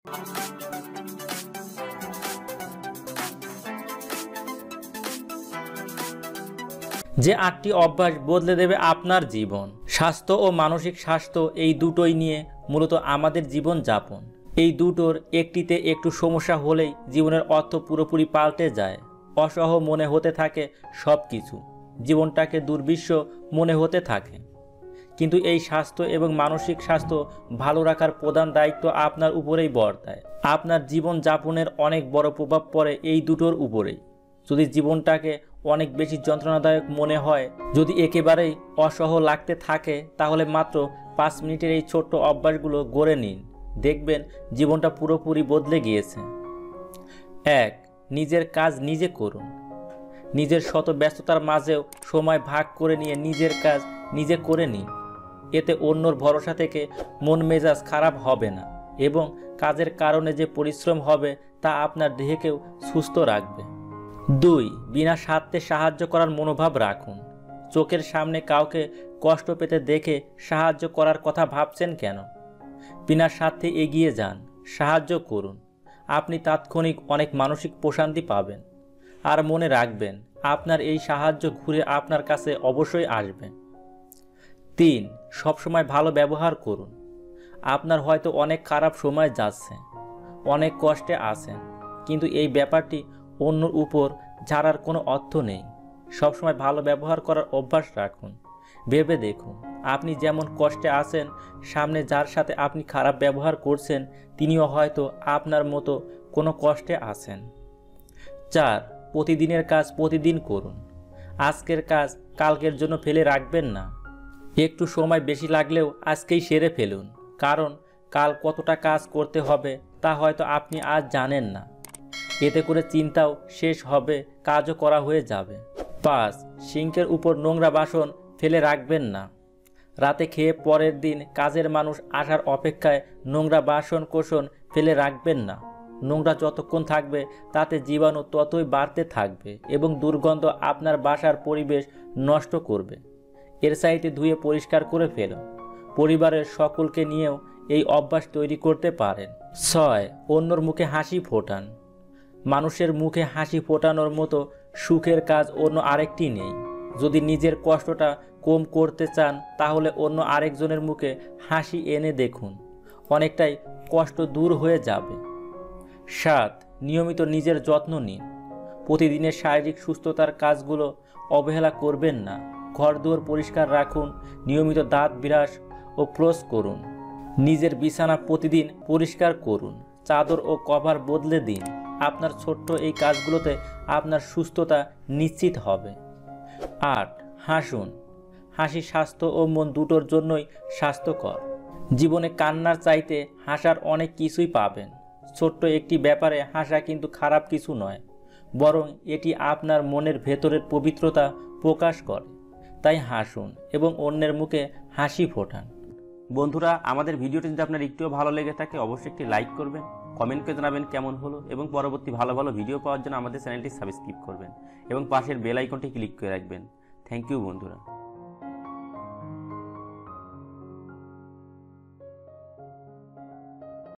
যে 8টি অভ্যাস বদলে দেবে আপনার জীবন। স্বাস্থ্য ও মানসিক স্বাস্থ্য এই দুটোই নিয়ে মূলত আমাদের জীবন যাপন। এই দুটোর একটিতে একটু সমস্যা হলেই জীবনের অর্থ পুরোপুরি পাল্টে যায়। অসহ মনে হতে থাকে সব কিছু, জীবনটাকে দুর্বিষহ মনে হতে থাকে। কিন্তু এই স্বাস্থ্য এবং মানসিক স্বাস্থ্য ভালো রাখার প্রধান দায়িত্ব আপনার উপরেই বর্তায়। আপনার জীবন যাপনের অনেক বড় প্রভাব পড়ে এই দুটোর উপরেই। যদি জীবনটাকে অনেক বেশি যন্ত্রণাদায়ক মনে হয়, যদি একেবারেই অসহ লাগতে থাকে, তাহলে মাত্র 5 মিনিটের এই ছোট্ট অভ্যাসগুলো গড়ে নিন, দেখবেন জীবনটা পুরোপুরি বদলে গিয়েছে। 1. নিজের কাজ নিজে করুন। নিজের শত ব্যস্ততার মাঝেও সময় ভাগ করে নিয়ে নিজের কাজ নিজে করে নিন। এতে অন্যর ভরসা থেকে মন মেজাজ খারাপ হবে না এবং কাজের কারণে যে পরিশ্রম হবে তা আপনার দেহকেও সুস্থ রাখবে। 2. বিনা স্বার্থে সাহায্য করার মনোভাব রাখুন। চোখের সামনে কাউকে কষ্ট পেতে দেখে সাহায্য করার কথা ভাবছেন কেন? বিনা স্বার্থে এগিয়ে যান, সাহায্য করুন। আপনি তাৎক্ষণিক অনেক মানসিক প্রশান্তি পাবেন। আর মনে রাখবেন, আপনার এই সাহায্য ঘুরে আপনার কাছে অবশ্যই আসবে। 3. সবসময় ভালো ব্যবহার করুন। আপনার হয়তো অনেক খারাপ সময় যাচ্ছে, অনেক কষ্টে আছেন, কিন্তু এই ব্যাপারটি অন্যর উপর ঝাড়ার কোনো অর্থ নেই। সবসময় ভালো ব্যবহার করার অভ্যাস রাখুন। ভেবে দেখুন, আপনি যেমন কষ্টে আছেন, সামনে যার সাথে আপনি খারাপ ব্যবহার করছেন তিনিও হয়তো আপনার মতো কোনো কষ্টে আছেন। 4. প্রতিদিনের কাজ প্রতিদিন করুন। আজকের কাজ কালকের জন্য ফেলে রাখবেন না। একটু সময় বেশি লাগলেও আজকেই সেরে ফেলুন, কারণ কাল কতটা কাজ করতে হবে তা হয়তো আপনি আজ জানেন না। এতে করে চিন্তাও শেষ হবে, কাজও করা হয়ে যাবে। 5. সিঙ্কের উপর নোংরা বাসন ফেলে রাখবেন না। রাতে খেয়ে পরের দিন কাজের মানুষ আসার অপেক্ষায় নোংরা বাসন কোসন ফেলে রাখবেন না। নোংরা যতক্ষণ থাকবে তাতে জীবাণু ততই বাড়তে থাকবে এবং দুর্গন্ধ আপনার বাসার পরিবেশ নষ্ট করবে। এর চাইতে ধুয়ে পরিষ্কার করে ফেলুন। পরিবারের সকলকে নিয়েও এই অভ্যাস তৈরি করতে পারেন। 6. অন্যর মুখে হাসি ফোটান। মানুষের মুখে হাসি ফোটানোর মতো সুখের কাজ অন্য আরেকটি নেই। যদি নিজের কষ্টটা কম করতে চান, তাহলে অন্য আরেকজনের মুখে হাসি এনে দেখুন, অনেকটাই কষ্ট দূর হয়ে যাবে। 7. নিয়মিত নিজের যত্ন নিন। প্রতিদিনের শারীরিক সুস্থতার কাজগুলো অবহেলা করবেন না। ঘরদুয়ার পরিষ্কার রাখুন, নিয়মিত দাঁত ব্রাশ ও ব্রাশ করুন। নিজের বিছানা প্রতিদিন পরিষ্কার করুন, চাদর ও কভার বদলে দিন। আপনার ছোট্ট এই কাজগুলোতে আপনার সুস্থতা নিশ্চিত হবে। 8. হাসুন। হাসি স্বাস্থ্য ও মন দুটোর জন্যই স্বাস্থ্যকর। জীবনে কান্নার চাইতে হাসার অনেক কিছুই পাবেন। ছোট্ট একটি ব্যাপারে হাসা কিন্তু খারাপ কিছু নয়, বরং এটি আপনার মনের ভেতরের পবিত্রতা প্রকাশ করে। তাই হাসুন এবং অন্যের মুখে হাসি ফোটান। বন্ধুরা, আমাদের ভিডিওটি যদি আপনার একটুও ভালো লেগে থাকে অবশ্যই একটি লাইক করবেন, কমেন্ট করে জানাবেন কেমন হলো এবং পরবর্তী ভালো ভালো ভিডিও পাওয়ার জন্য আমাদের চ্যানেলটি সাবস্ক্রাইব করবেন এবং পাশের বেল আইকনটি ক্লিক করে রাখবেন। থ্যাংক ইউ বন্ধুরা।